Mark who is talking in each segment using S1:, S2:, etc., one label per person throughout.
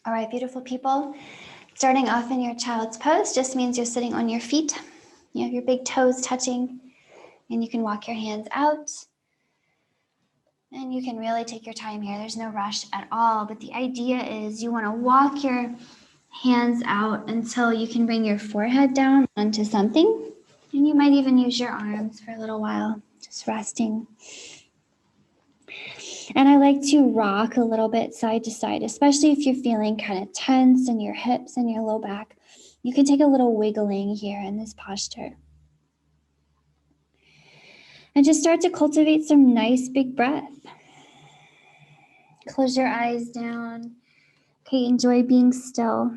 S1: All right, beautiful people. Starting off in your child's pose just means you're sitting on your feet. You have your big toes touching, and you can walk your hands out. And you can really take your time here. There's no rush at all. But the idea is you want to walk your hands out until you can bring your forehead down onto something. And you might even use your arms for a little while, just resting. And I like to rock a little bit side to side, especially if you're feeling kind of tense in your hips and your low back. You can take a little wiggling here in this posture. And just start to cultivate some nice big breath. Close your eyes down. Okay, enjoy being still.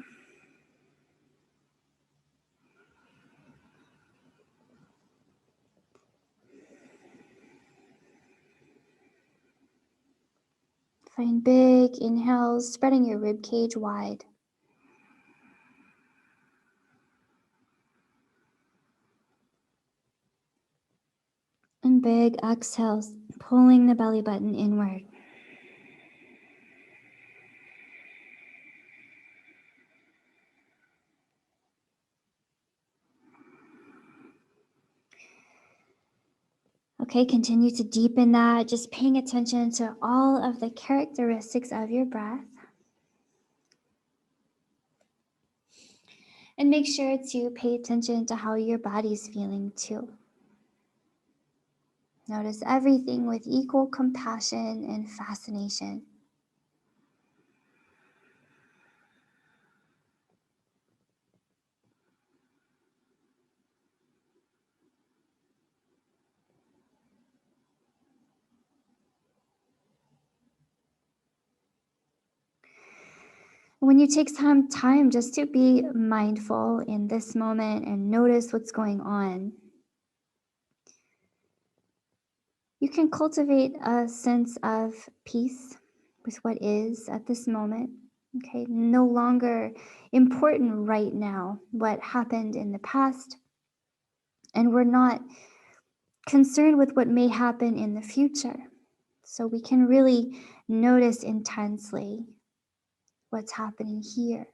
S1: Find big inhales, spreading your rib cage wide. And big exhales, pulling the belly button inward. Okay, continue to deepen that, just paying attention to all of the characteristics of your breath. And make sure to pay attention to how your body's feeling too. Notice everything with equal compassion and fascination. When you take some time just to be mindful in this moment and notice what's going on, you can cultivate a sense of peace with what is at this moment. Okay, no longer important right now what happened in the past, and we're not concerned with what may happen in the future. So we can really notice intensely what's happening here.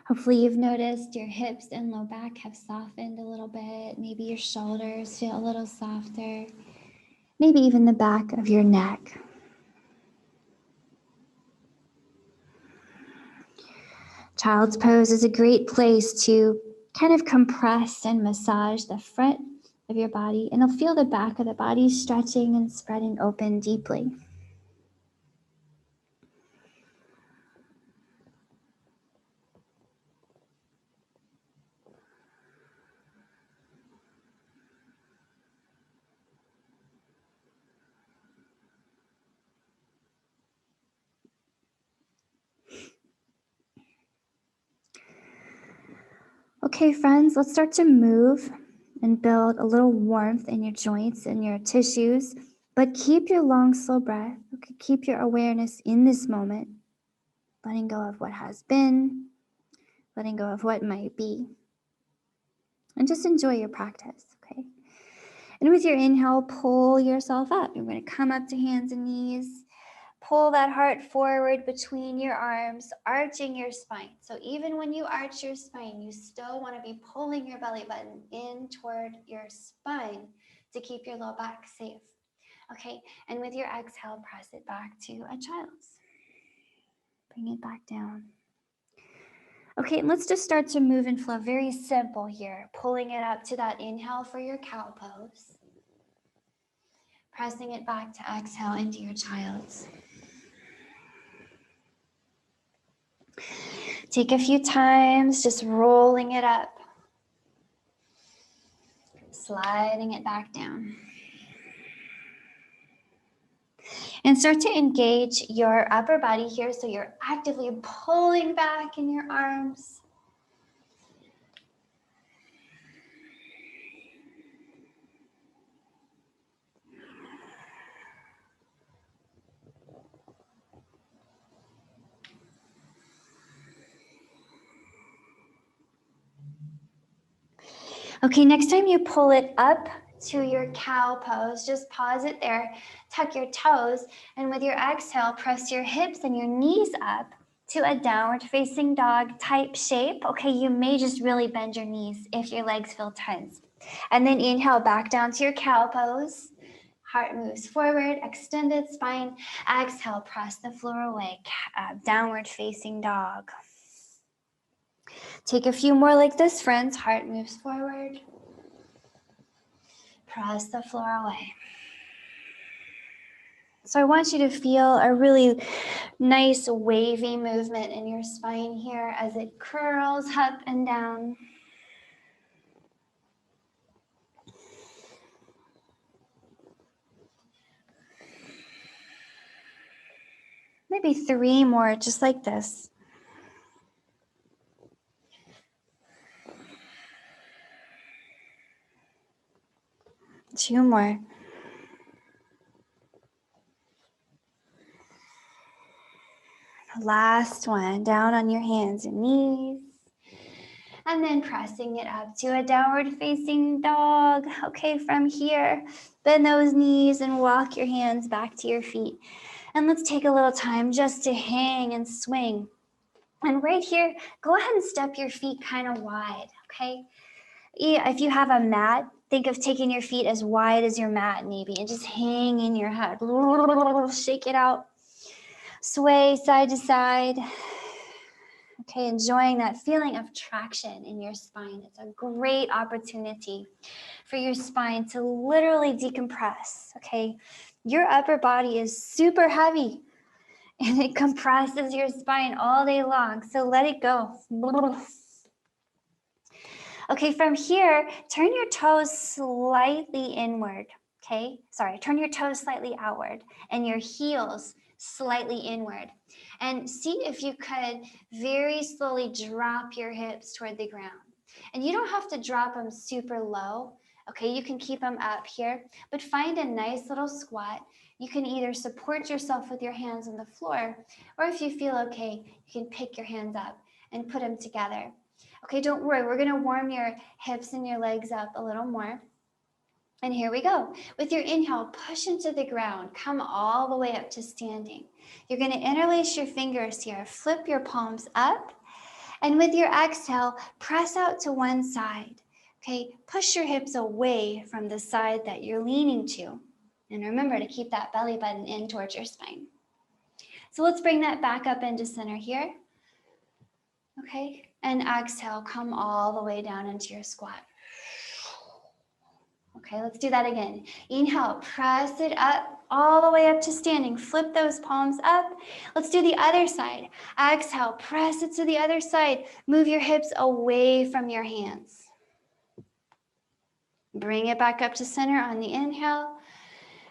S1: Hopefully you've noticed your hips and low back have softened a little bit. Maybe your shoulders feel a little softer. Maybe even the back of your neck. Child's pose is a great place to kind of compress and massage the front of your body, and you'll feel the back of the body stretching and spreading open deeply. Okay, friends, let's start to move and build a little warmth in your joints and your tissues, but keep your long, slow breath. Okay, keep your awareness in this moment, letting go of what has been, letting go of what might be, and just enjoy your practice, okay? And with your inhale, pull yourself up. You're going to come up to hands and knees. Pull that heart forward between your arms, arching your spine. So even when you arch your spine, you still want to be pulling your belly button in toward your spine to keep your low back safe. Okay, and with your exhale, press it back to a child's. Bring it back down. Okay, and let's just start to move and flow. Very simple here. Pulling it up to that inhale for your cow pose. Pressing it back to exhale into your child's. Take a few times, just rolling it up. Sliding it back down. And start to engage your upper body here, so you're actively pulling back in your arms. Okay, next time you pull it up to your cow pose, just pause it there, tuck your toes, and with your exhale, press your hips and your knees up to a downward facing dog type shape. Okay, you may just really bend your knees if your legs feel tense. And then inhale back down to your cow pose. Heart moves forward, extended spine. Exhale, press the floor away, downward facing dog. Take a few more like this, friends. Heart moves forward. Press the floor away. So I want you to feel a really nice wavy movement in your spine here as it curls up and down. Maybe 3 more, just like this. Two more. Last one, down on your hands and knees. And then pressing it up to a downward facing dog. Okay, from here, bend those knees and walk your hands back to your feet. And let's take a little time just to hang and swing. And right here, go ahead and step your feet kind of wide, okay? If you have a mat, think of taking your feet as wide as your mat maybe and just hang in your head. Shake it out. Sway side to side. Okay, enjoying that feeling of traction in your spine. It's a great opportunity for your spine to literally decompress, okay? Your upper body is super heavy and it compresses your spine all day long, so let it go. Okay, from here, turn your toes slightly inward, okay? Sorry, turn your toes slightly outward and your heels slightly inward. And see if you could very slowly drop your hips toward the ground. And you don't have to drop them super low, okay? You can keep them up here, but find a nice little squat. You can either support yourself with your hands on the floor, or if you feel okay, you can pick your hands up and put them together. Okay, don't worry, we're gonna warm your hips and your legs up a little more. And here we go. With your inhale, push into the ground. Come all the way up to standing. You're going to interlace your fingers here. Flip your palms up. And with your exhale, press out to one side. Okay, push your hips away from the side that you're leaning to. And remember to keep that belly button in towards your spine. So let's bring that back up into center here. Okay, and exhale, come all the way down into your squat. Okay, let's do that again. Inhale, press it up all the way up to standing. Flip those palms up. Let's do the other side. Exhale, press it to the other side. Move your hips away from your hands. Bring it back up to center on the inhale.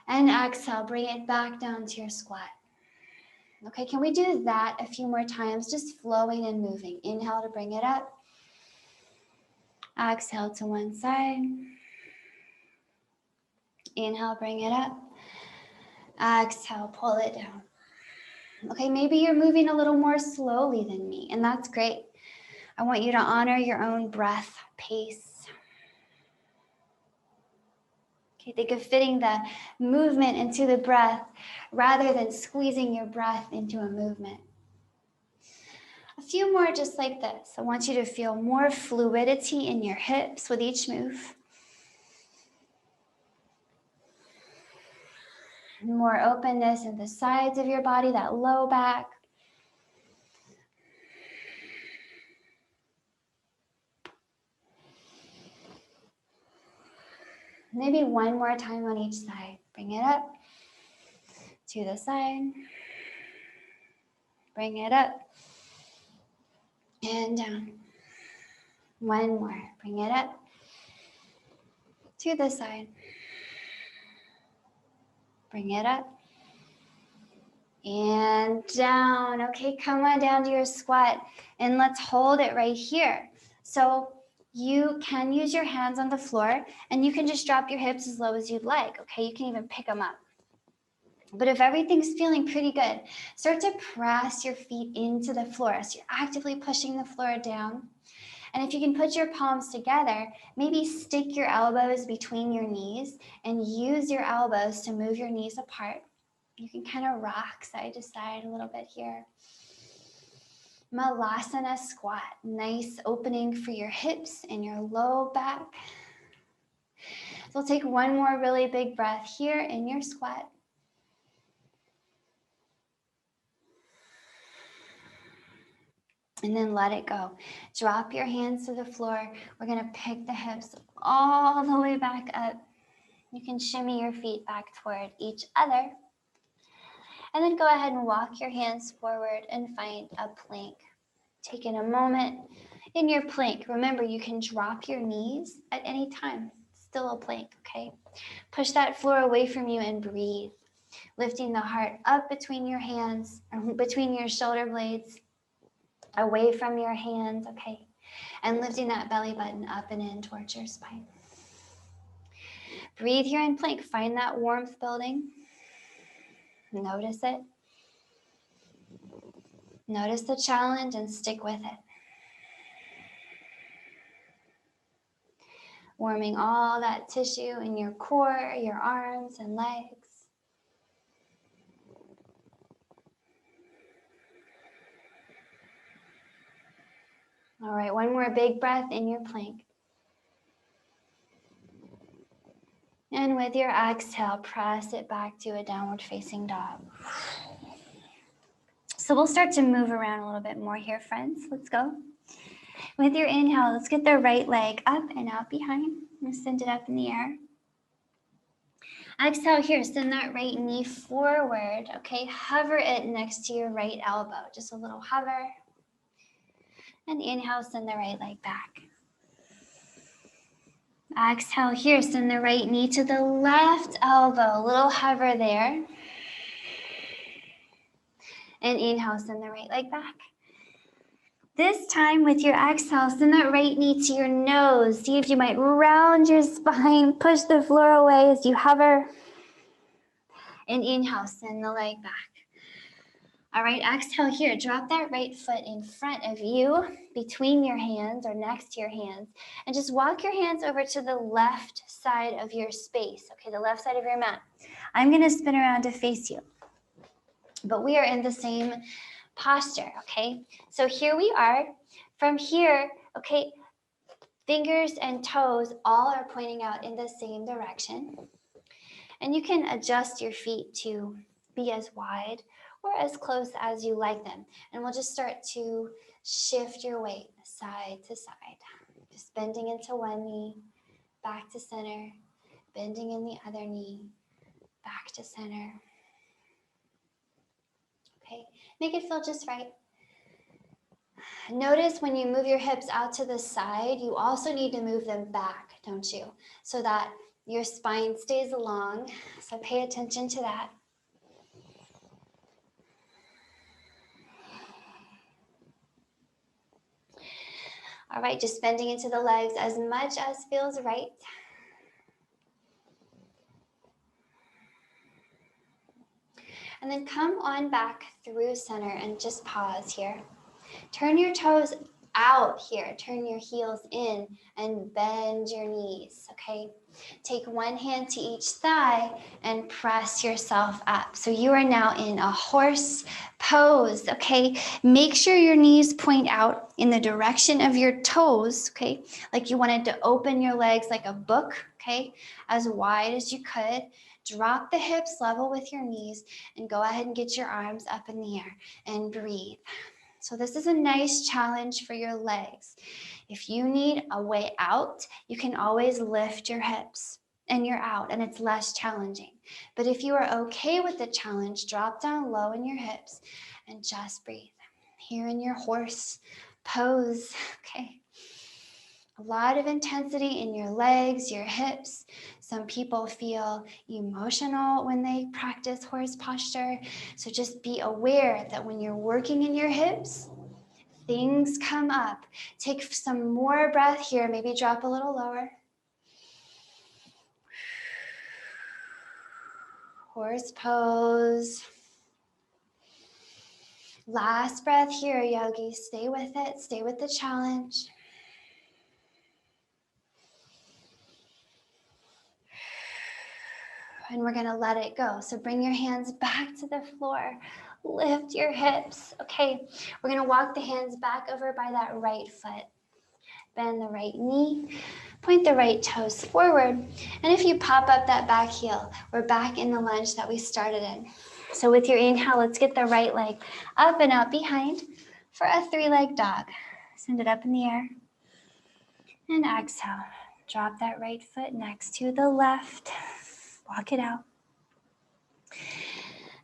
S1: And exhale, bring it back down to your squat. Okay, can we do that a few more times? Just flowing and moving. Inhale to bring it up. Exhale to one side. Inhale, bring it up. Exhale, pull it down. Okay, maybe you're moving a little more slowly than me, and that's great. I want you to honor your own breath pace. Okay, think of fitting the movement into the breath rather than squeezing your breath into a movement. A few more just like this. I want you to feel more fluidity in your hips with each move. More openness in the sides of your body, that low back. Maybe one more time on each side. Bring it up to the side. Bring it up and down. One more. Bring it up to the side. Bring it up and down. Okay, come on down to your squat and let's hold it right here. So you can use your hands on the floor and you can just drop your hips as low as you'd like. Okay, you can even pick them up. But if everything's feeling pretty good, start to press your feet into the floor. So you're actively pushing the floor down. And if you can put your palms together, maybe stick your elbows between your knees and use your elbows to move your knees apart. You can kind of rock side to side a little bit here. Malasana squat, nice opening for your hips and your low back. So we'll take one more really big breath here in your squat. And then let it go. Drop your hands to the floor. We're gonna pick the hips all the way back up. You can shimmy your feet back toward each other. And then go ahead and walk your hands forward and find a plank. Taking a moment in your plank. Remember, you can drop your knees at any time. Still a plank, okay? Push that floor away from you and breathe. Lifting the heart up between your hands, or between your shoulder blades, away from your hands, okay? And lifting that belly button up and in towards your spine. Breathe here in plank. Find that warmth building. Notice it. Notice the challenge and stick with it. Warming all that tissue in your core, your arms and legs. All right, one more big breath in your plank. And with your exhale, press it back to a downward facing dog. So we'll start to move around a little bit more here, friends. Let's go. With your inhale, let's get the right leg up and out behind. And send it up in the air. Exhale here, send that right knee forward, okay? Hover it next to your right elbow, just a little hover. And inhale, send the right leg back. Exhale here, send the right knee to the left elbow, a little hover there. And inhale, send the right leg back. This time with your exhale, send that right knee to your nose. See if you might round your spine, push the floor away as you hover. And inhale, send the leg back. All right, exhale here. Drop that right foot in front of you, between your hands or next to your hands. And just walk your hands over to the left side of your space, okay, the left side of your mat. I'm gonna spin around to face you. But we are in the same posture, okay? So here we are. From here, okay, fingers and toes all are pointing out in the same direction. And you can adjust your feet to be as wide or as close as you like them. And we'll just start to shift your weight side to side. Just bending into one knee, back to center, bending in the other knee, back to center. Okay, make it feel just right. Notice when you move your hips out to the side, you also need to move them back, don't you? So that your spine stays long. So pay attention to that. All right, just bending into the legs as much as feels right. And then come on back through center and just pause here. Turn your toes out here. Turn your heels in and bend your knees, okay? Take one hand to each thigh and press yourself up. So you are now in a horse pose, okay? Make sure your knees point out in the direction of your toes, okay? Like you wanted to open your legs like a book, okay? As wide as you could. Drop the hips level with your knees and go ahead and get your arms up in the air and breathe. So this is a nice challenge for your legs. If you need a way out, you can always lift your hips and you're out and it's less challenging. But if you are okay with the challenge, drop down low in your hips and just breathe. Here in your horse pose, okay? A lot of intensity in your legs, your hips. Some people feel emotional when they practice horse posture. So just be aware that when you're working in your hips, things come up. Take some more breath here. Maybe drop a little lower. Horse pose. Last breath here, yogis. Stay with it. Stay with the challenge. And we're gonna let it go. So bring your hands back to the floor. Lift your hips. Okay, we're gonna walk the hands back over by that right foot. Bend the right knee, point the right toes forward. And if you pop up that back heel, we're back in the lunge that we started in. So with your inhale, let's get the right leg up and out behind for a 3-leg dog. Send it up in the air. And exhale. Drop that right foot next to the left. Walk it out.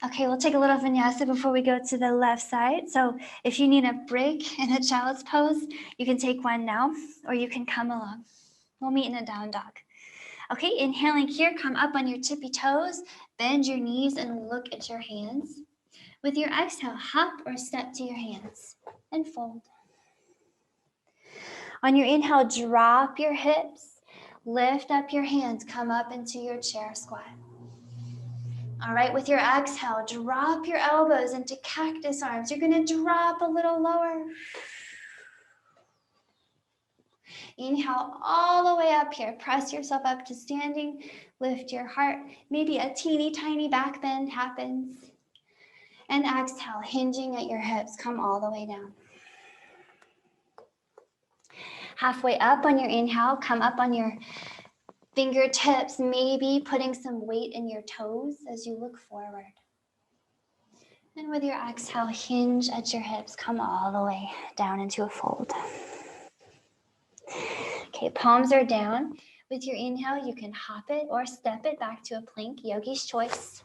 S1: Okay, we'll take a little vinyasa before we go to the left side. So if you need a break in a child's pose, you can take one now, or you can come along. We'll meet in a down dog. Okay, inhaling here, come up on your tippy toes, bend your knees and look at your hands. With your exhale, hop or step to your hands and fold. On your inhale, drop your hips, lift up your hands, come up into your chair squat. All right, with your exhale, drop your elbows into cactus arms. You're gonna drop a little lower. Inhale all the way up here. Press yourself up to standing. Lift your heart. Maybe a teeny tiny back bend happens. And exhale, hinging at your hips. Come all the way down. Halfway up on your inhale, come up on your fingertips, maybe putting some weight in your toes as you look forward. And with your exhale, hinge at your hips, come all the way down into a fold. Okay, palms are down. With your inhale, you can hop it or step it back to a plank, yogi's choice.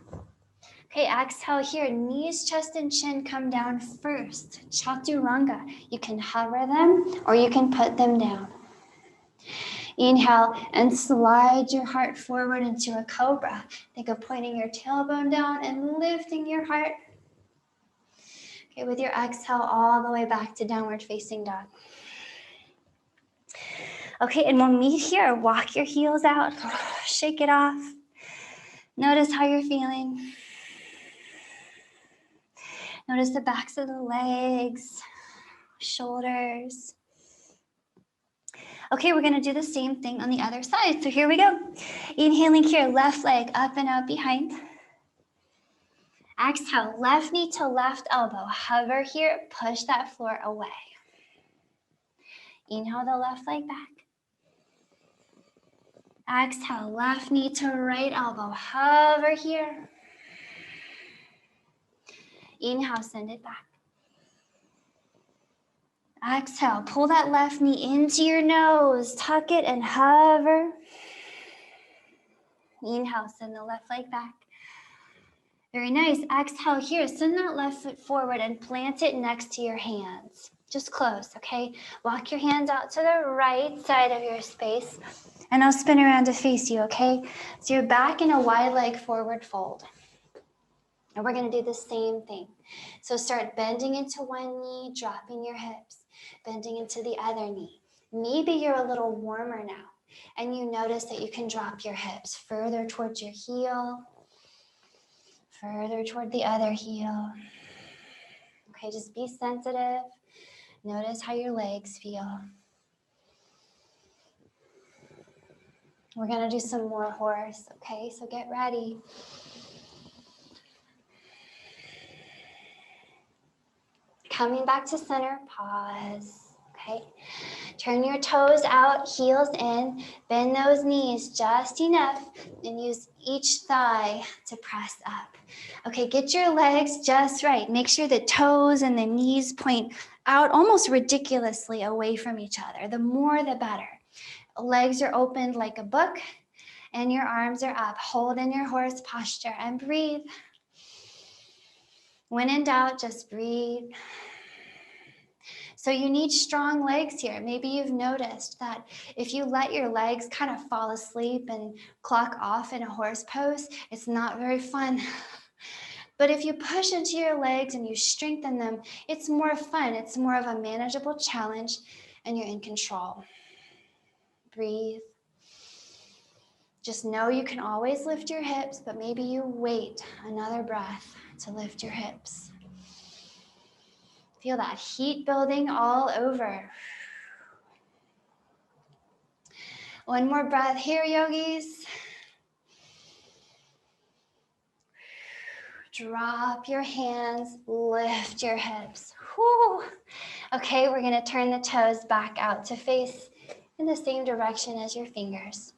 S1: Okay, exhale here, knees, chest, and chin come down first. Chaturanga. You can hover them or you can put them down. Inhale and slide your heart forward into a cobra. Think of pointing your tailbone down and lifting your heart. Okay, with your exhale, all the way back to downward facing dog. Okay, and we'll meet here. Walk your heels out, shake it off. Notice how you're feeling. Notice the backs of the legs, shoulders. Okay, we're gonna do the same thing on the other side. So here we go. Inhaling here, left leg up and out behind. Exhale, left knee to left elbow. Hover here, push that floor away. Inhale the left leg back. Exhale, left knee to right elbow. Hover here. Inhale, send it back. Exhale, pull that left knee into your nose. Tuck it and hover. Inhale, send the left leg back. Very nice. Exhale here. Send that left foot forward and plant it next to your hands. Just close, okay? Walk your hands out to the right side of your space, and I'll spin around to face you, okay? So you're back in a wide leg forward fold. And we're gonna do the same thing. So start bending into one knee, dropping your hips, bending into the other knee. Maybe you're a little warmer now, and you notice that you can drop your hips further towards your heel, further toward the other heel. Okay, just be sensitive. Notice how your legs feel. We're gonna do some more horse, okay? So get ready. Coming back to center, pause, okay? Turn your toes out, heels in, bend those knees just enough, and use each thigh to press up. Okay, get your legs just right. Make sure the toes and the knees point out almost ridiculously away from each other. The more, the better. Legs are opened like a book, and your arms are up. Hold in your horse posture and breathe. When in doubt, just breathe. So you need strong legs here. Maybe you've noticed that if you let your legs kind of fall asleep and clock off in a horse pose, it's not very fun. But if you push into your legs and you strengthen them, it's more fun. It's more of a manageable challenge, and you're in control. Breathe. Just know you can always lift your hips, but maybe you wait another breath to lift your hips. Feel that heat building all over. One more breath here, yogis. Drop your hands, lift your hips. Whew. Okay, we're gonna turn the toes back out to face in the same direction as your fingers.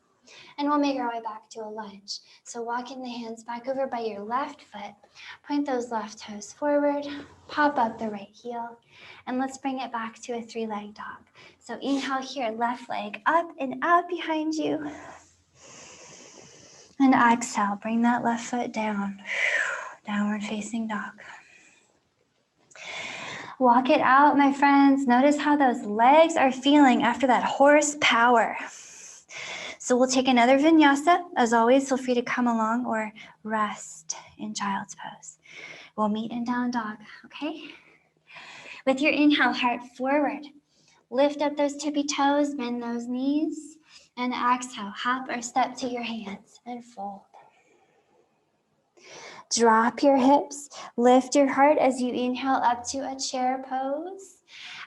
S1: And we'll make our way back to a lunge. So walking the hands back over by your left foot, point those left toes forward, pop up the right heel, and let's bring it back to a three-legged dog. So inhale here, left leg up and out behind you. And exhale, bring that left foot down. Downward facing dog. Walk it out, my friends. Notice how those legs are feeling after that horsepower. So we'll take another vinyasa. As always, feel free to come along or rest in child's pose. We'll meet in down dog, okay? With your inhale, heart forward. Lift up those tippy toes, bend those knees, and exhale, hop or step to your hands and fold. Drop your hips, lift your heart as you inhale up to a chair pose.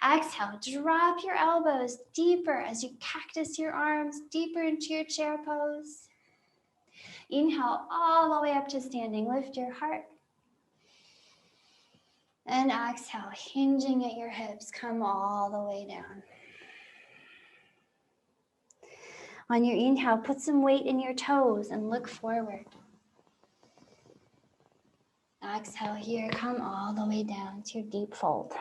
S1: Exhale, drop your elbows deeper as you cactus your arms deeper into your chair pose. Inhale all the way up to standing, lift your heart. And exhale, hinging at your hips, come all the way down. On your inhale, put some weight in your toes and look forward. Exhale here, come all the way down to your deep fold.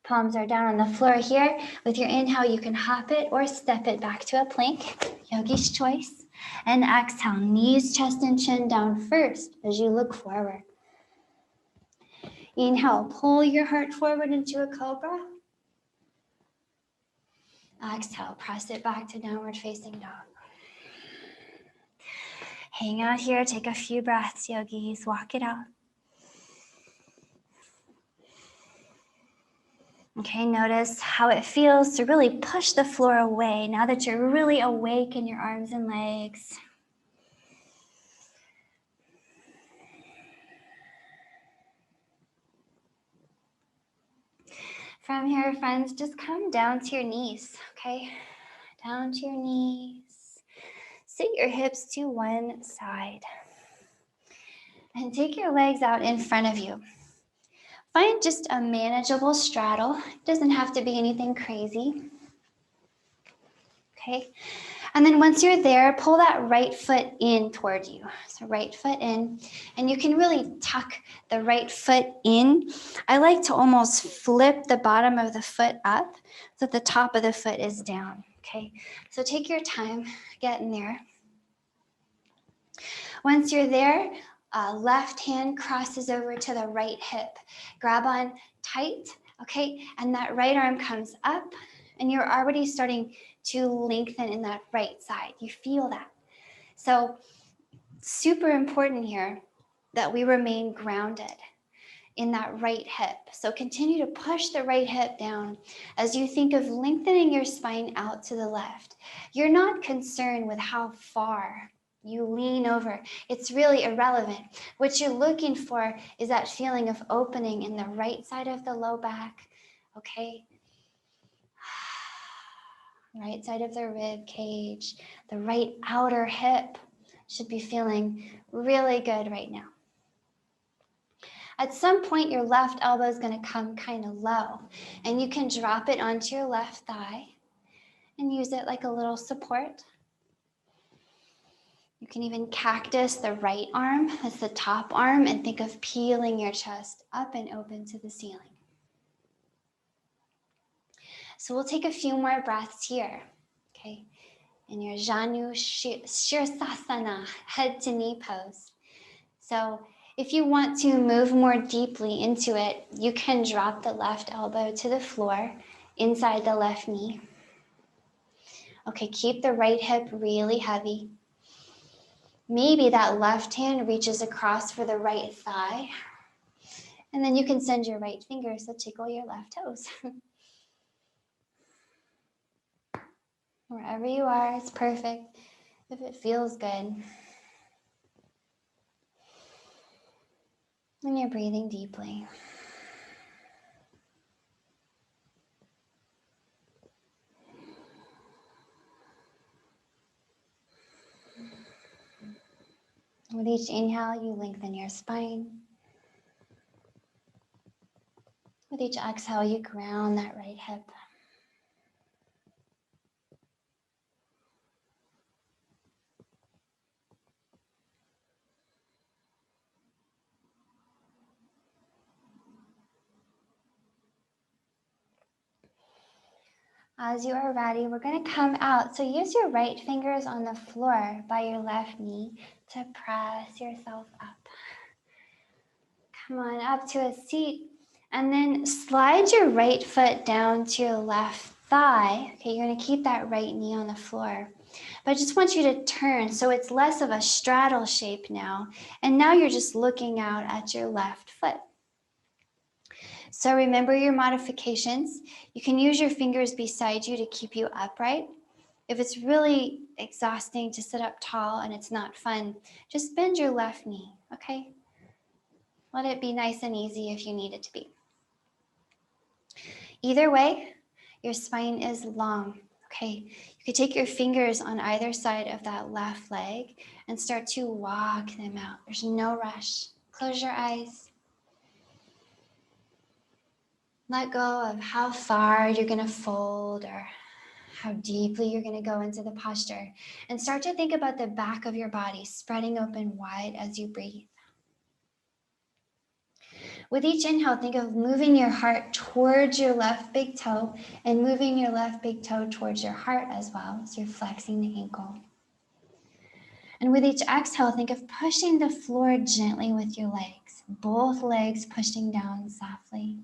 S1: Palms are down on the floor here. With your inhale, you can hop it or step it back to a plank, yogi's choice. And exhale, knees, chest, and chin down first as you look forward. Inhale, pull your heart forward into a cobra. Exhale, press it back to downward facing dog. Hang out here, take a few breaths, yogis, walk it out. Okay, notice how it feels to really push the floor away now that you're really awake in your arms and legs. From here, friends, just come down to your knees, okay? Down to your knees. Sit your hips to one side. And take your legs out in front of you. Find just a manageable straddle. It doesn't have to be anything crazy. Okay? And then once you're there, pull that right foot in toward you. So right foot in, and you can really tuck the right foot in. I like to almost flip the bottom of the foot up so that the top of the foot is down, okay? So take your time getting there. Once you're there, left hand crosses over to the right hip. Grab on tight, okay? And that right arm comes up, and you're already starting to lengthen in that right side. You feel that. So super important here that we remain grounded in that right hip. So continue to push the right hip down as you think of lengthening your spine out to the left. You're not concerned with how far you lean over. It's really irrelevant. What you're looking for is that feeling of opening in the right side of the low back, okay? Right side of the rib cage, the right outer hip should be feeling really good right now. At some point, your left elbow is going to come kind of low, and you can drop it onto your left thigh and use it like a little support. You can even cactus the right arm as the top arm and think of peeling your chest up and open to the ceiling. So we'll take a few more breaths here, okay? In your Janu Shirsasana, head to knee pose. So if you want to move more deeply into it, you can drop the left elbow to the floor inside the left knee. Okay, keep the right hip really heavy. Maybe that left hand reaches across for the right thigh. And then you can send your right fingers to tickle your left toes. Wherever you are, it's perfect if it feels good. And you're breathing deeply. With each inhale, you lengthen your spine. With each exhale, you ground that right hip. As you are ready, we're going to come out. So use your right fingers on the floor by your left knee to press yourself up. Come on up to a seat, and then slide your right foot down to your left thigh. Okay, you're going to keep that right knee on the floor. But I just want you to turn so it's less of a straddle shape now. And now you're just looking out at your left foot. So remember your modifications. You can use your fingers beside you to keep you upright. If it's really exhausting to sit up tall and it's not fun, just bend your left knee, okay? Let it be nice and easy if you need it to be. Either way, your spine is long, okay? You could take your fingers on either side of that left leg and start to walk them out. There's no rush. Close your eyes. Let go of how far you're gonna fold or how deeply you're gonna go into the posture, and start to think about the back of your body spreading open wide as you breathe. With each inhale, think of moving your heart towards your left big toe and moving your left big toe towards your heart as well. So you're flexing the ankle. And with each exhale, think of pushing the floor gently with your legs, both legs pushing down softly.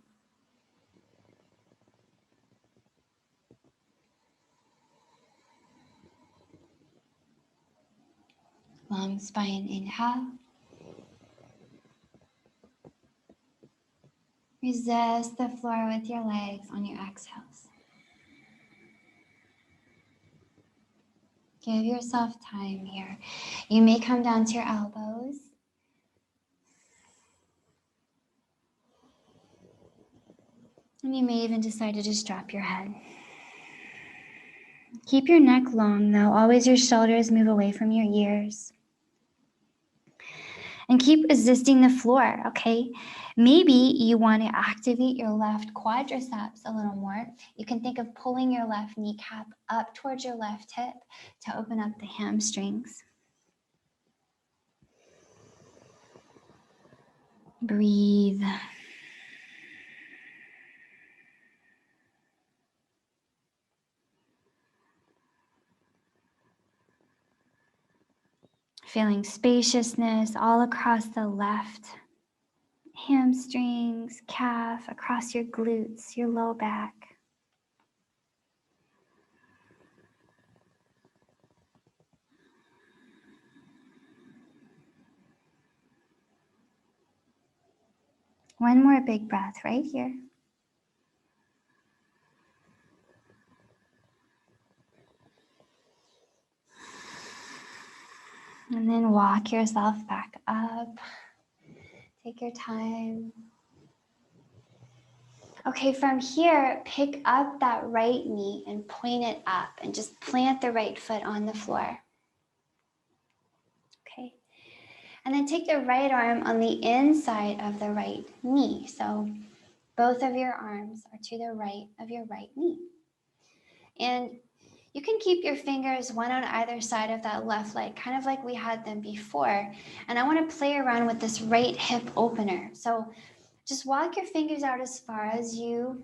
S1: Long spine inhale. Resist the floor with your legs on your exhales. Give yourself time here. You may come down to your elbows. And you may even decide to just drop your head. Keep your neck long though. Always your shoulders move away from your ears. And keep resisting the floor, okay? Maybe you want to activate your left quadriceps a little more. You can think of pulling your left kneecap up towards your left hip to open up the hamstrings. Breathe. Feeling spaciousness all across the left hamstrings, calf, across your glutes, your low back. One more big breath right here. And then walk yourself back up. Take your time. Okay, from here, pick up that right knee and point it up and just plant the right foot on the floor. Okay. And then take the right arm on the inside of the right knee. So both of your arms are to the right of your right knee. And you can keep your fingers one on either side of that left leg, kind of like we had them before. And I want to play around with this right hip opener. So just walk your fingers out as far as you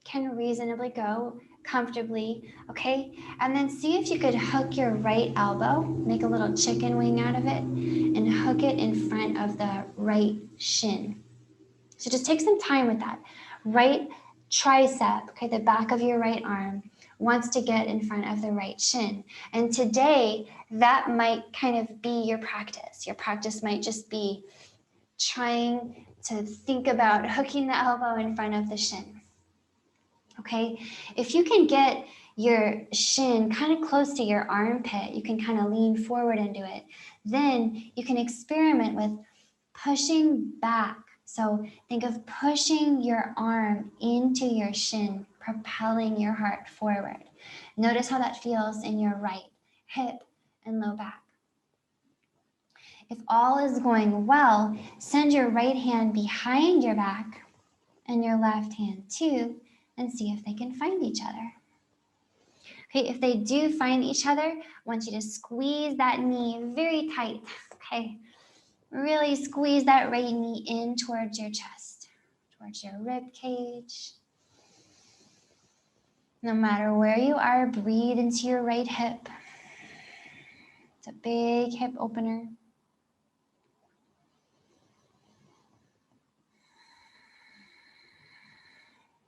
S1: can reasonably go comfortably, okay? And then see if you could hook your right elbow, make a little chicken wing out of it, and hook it in front of the right shin. So just take some time with that. Right tricep, okay, the back of your right arm, wants to get in front of the right shin. And today, that might kind of be your practice. Your practice might just be trying to think about hooking the elbow in front of the shin. Okay, if you can get your shin kind of close to your armpit, you can kind of lean forward into it. Then you can experiment with pushing back. So think of pushing your arm into your shin, propelling your heart forward. Notice how that feels in your right hip and low back. If all is going well, send your right hand behind your back and your left hand too, and see if they can find each other. Okay, if they do find each other, I want you to squeeze that knee very tight, okay? Really squeeze that right knee in towards your chest, towards your rib cage. No matter where you are, breathe into your right hip. It's a big hip opener.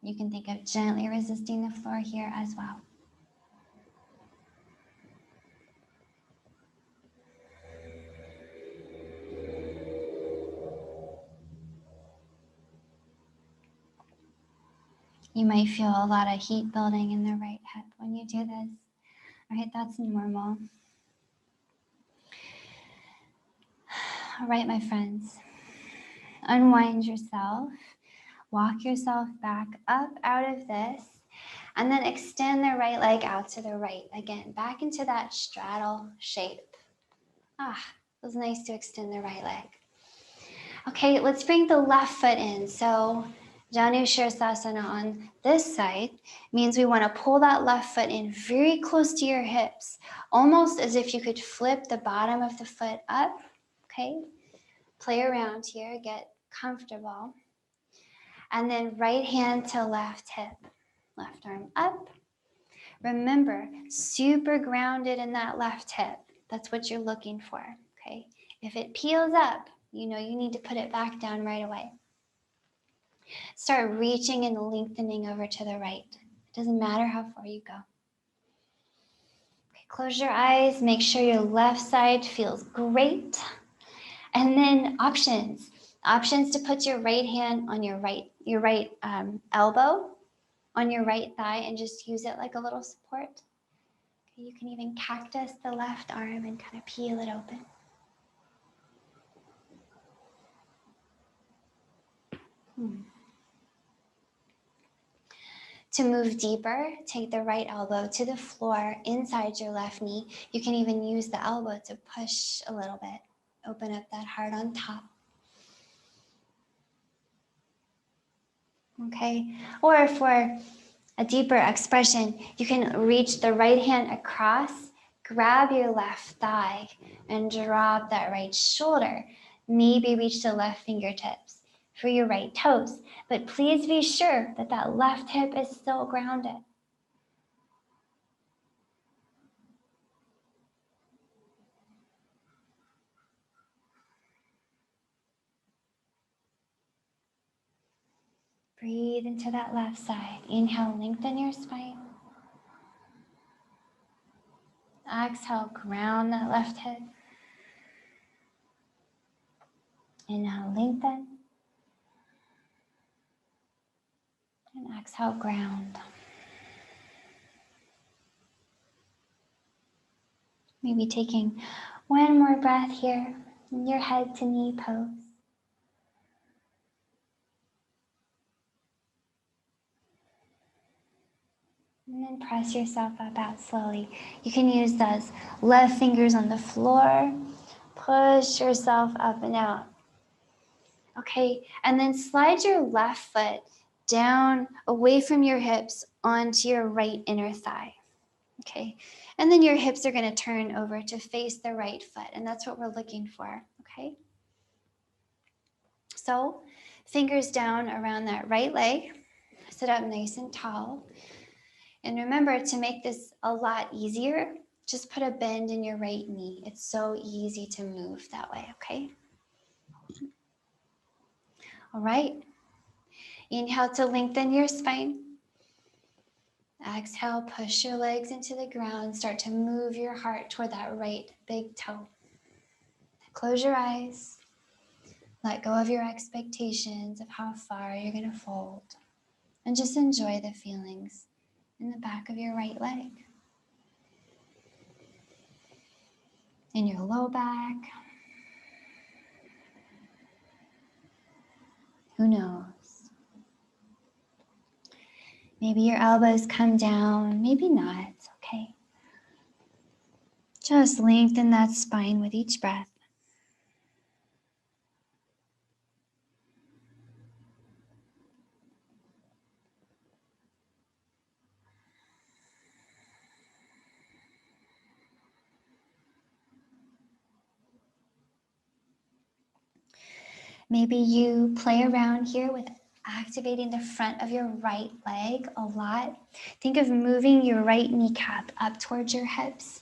S1: You can think of gently resisting the floor here as well. You might feel a lot of heat building in the right hip when you do this. All right, that's normal. All right, my friends, unwind yourself, walk yourself back up out of this, and then extend the right leg out to the right. Again, back into that straddle shape. It was nice to extend the right leg. Okay, let's bring the left foot in. So Janu Shirsasana on this side means we want to pull that left foot in very close to your hips, almost as if you could flip the bottom of the foot up. Okay, play around here, get comfortable. And then right hand to left hip, left arm up. Remember, super grounded in that left hip. That's what you're looking for, okay? If it peels up, you know you need to put it back down right away. Start reaching and lengthening over to the right. It doesn't matter how far you go. Okay, close your eyes. Make sure your left side feels great. And then options. Options to put your right hand on your right elbow on your right thigh and just use it like a little support. Okay, you can even cactus the left arm and kind of peel it open. To move deeper, take the right elbow to the floor inside your left knee. You can even use the elbow to push a little bit. Open up that heart on top. Okay, or for a deeper expression, you can reach the right hand across, grab your left thigh, and drop that right shoulder. Maybe reach the left fingertips for your right toes, but please be sure that that left hip is still grounded. Breathe into that left side. Inhale, lengthen your spine. Exhale, ground that left hip. Inhale, lengthen. And exhale, ground. Maybe taking one more breath here in your head to knee pose. And then press yourself up out slowly. You can use those left fingers on the floor. Push yourself up and out. Okay, and then slide your left foot down away from your hips onto your right inner thigh. Okay, and then your hips are going to turn over to face the right foot, and that's what we're looking for. Okay, so fingers down around that right leg. Sit up nice and tall. And remember, to make this a lot easier, just put a bend in your right knee. It's so easy to move that way, okay? All right. Inhale to lengthen your spine. Exhale, push your legs into the ground. Start to move your heart toward that right big toe. Close your eyes. Let go of your expectations of how far you're going to fold. And just enjoy the feelings in the back of your right leg. In your low back. Who knows? Maybe your elbows come down, maybe not, it's okay. Just lengthen that spine with each breath. Maybe you play around here with activating the front of your right leg a lot. Think of moving your right kneecap up towards your hips.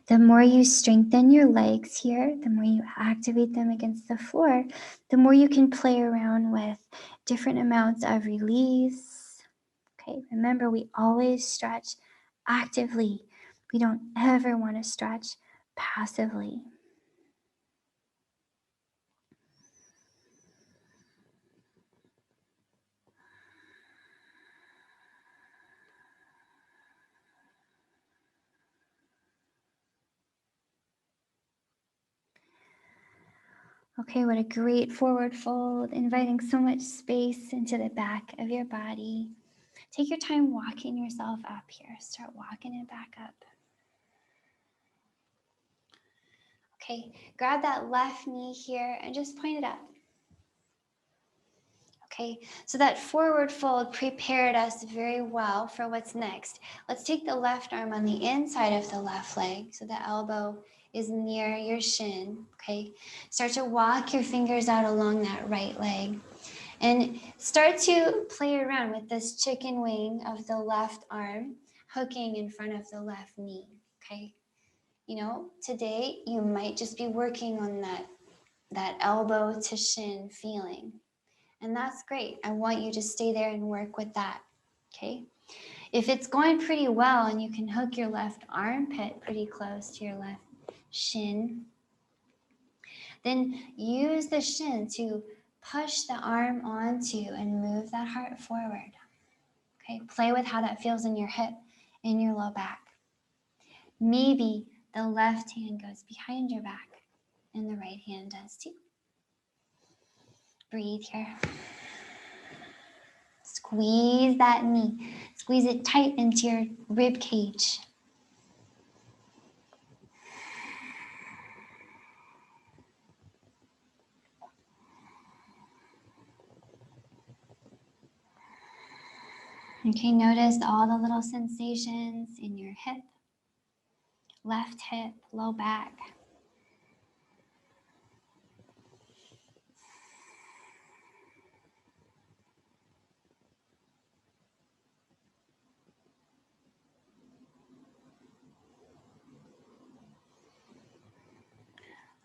S1: The more you strengthen your legs here, the more you activate them against the floor, the more you can play around with different amounts of release. Okay, remember, we always stretch actively. We don't ever want to stretch passively. Okay, what a great forward fold, inviting so much space into the back of your body. Take your time walking yourself up here. Start walking it back up. Okay, grab that left knee here and just point it up. Okay, so that forward fold prepared us very well for what's next. Let's take the left arm on the inside of the left leg so the elbow is near your shin. Okay, start to walk your fingers out along that right leg and start to play around with this chicken wing of the left arm hooking in front of the left knee. Okay, you know, today you might just be working on that elbow to shin feeling. And that's great. I want you to stay there and work with that, okay? If it's going pretty well and you can hook your left armpit pretty close to your left shin, then use the shin to push the arm onto and move that heart forward, okay? Play with how that feels in your hip, in your low back. Maybe the left hand goes behind your back and the right hand does too. Breathe here. Squeeze that knee. Squeeze it tight into your rib cage. Okay, notice all the little sensations in your hip, left hip, low back.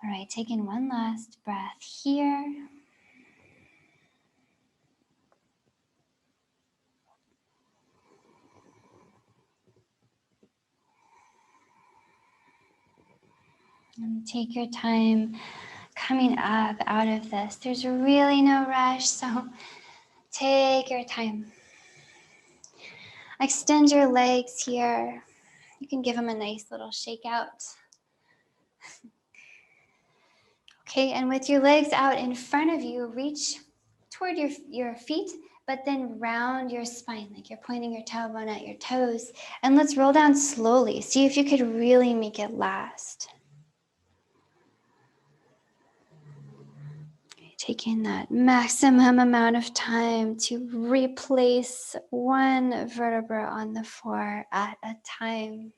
S1: All right, taking one last breath here. And take your time coming up out of this. There's really no rush, so take your time. Extend your legs here. You can give them a nice little shake out. Okay, and with your legs out in front of you, reach toward your feet, but then round your spine, like you're pointing your tailbone at your toes. And let's roll down slowly. See if you could really make it last. Taking that maximum amount of time to replace one vertebra on the floor at a time.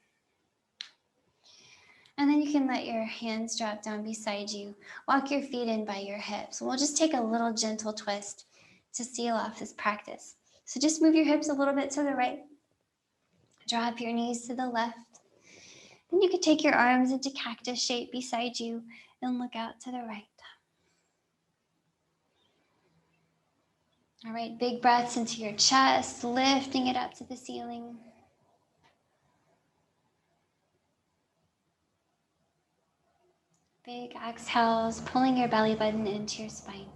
S1: And then you can let your hands drop down beside you. Walk your feet in by your hips. We'll just take a little gentle twist to seal off this practice. So just move your hips a little bit to the right. Drop your knees to the left. Then you could take your arms into cactus shape beside you and look out to the right. All right, big breaths into your chest, lifting it up to the ceiling. Big exhales, pulling your belly button into your spine.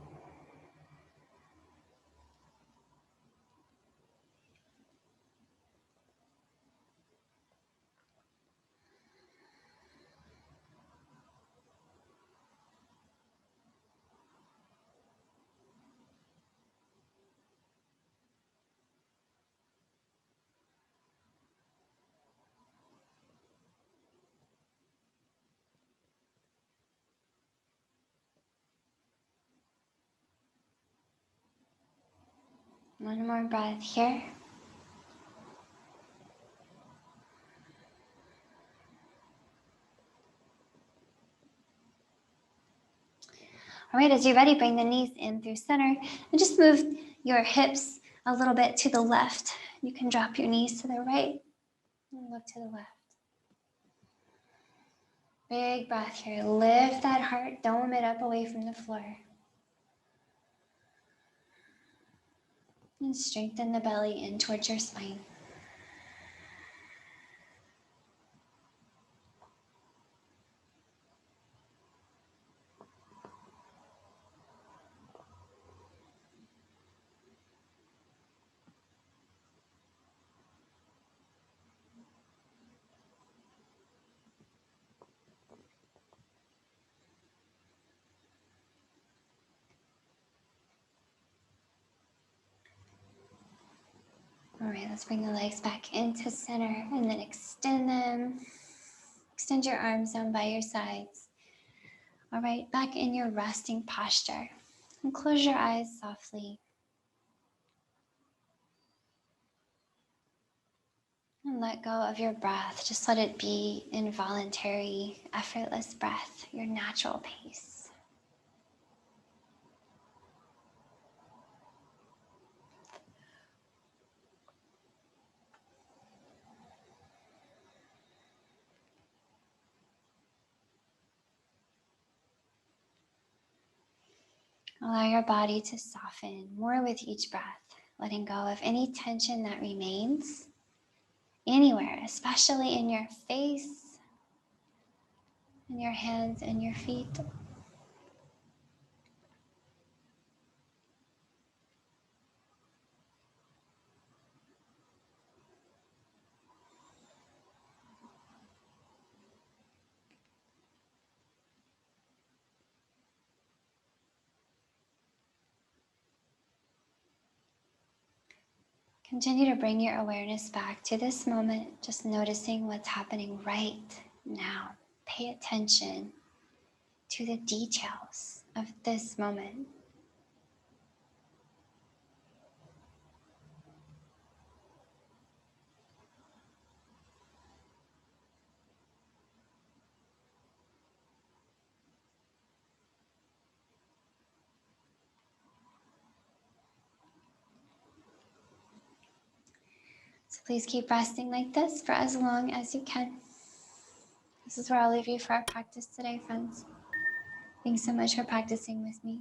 S1: One more breath here. All right, as you're ready, bring the knees in through center and just move your hips a little bit to the left. You can drop your knees to the right and look to the left. Big breath here. Lift that heart, dome it up away from the floor. And strengthen the belly in towards your spine. All right, let's bring the legs back into center and then extend them. Extend your arms down by your sides. All right, back in your resting posture. And close your eyes softly. And let go of your breath. Just let it be involuntary, effortless breath, your natural pace. Allow your body to soften more with each breath, letting go of any tension that remains anywhere, especially in your face, in your hands, and your feet. Continue to bring your awareness back to this moment, just noticing what's happening right now. Pay attention to the details of this moment. So please keep resting like this for as long as you can. This is where I'll leave you for our practice today, friends. Thanks so much for practicing with me.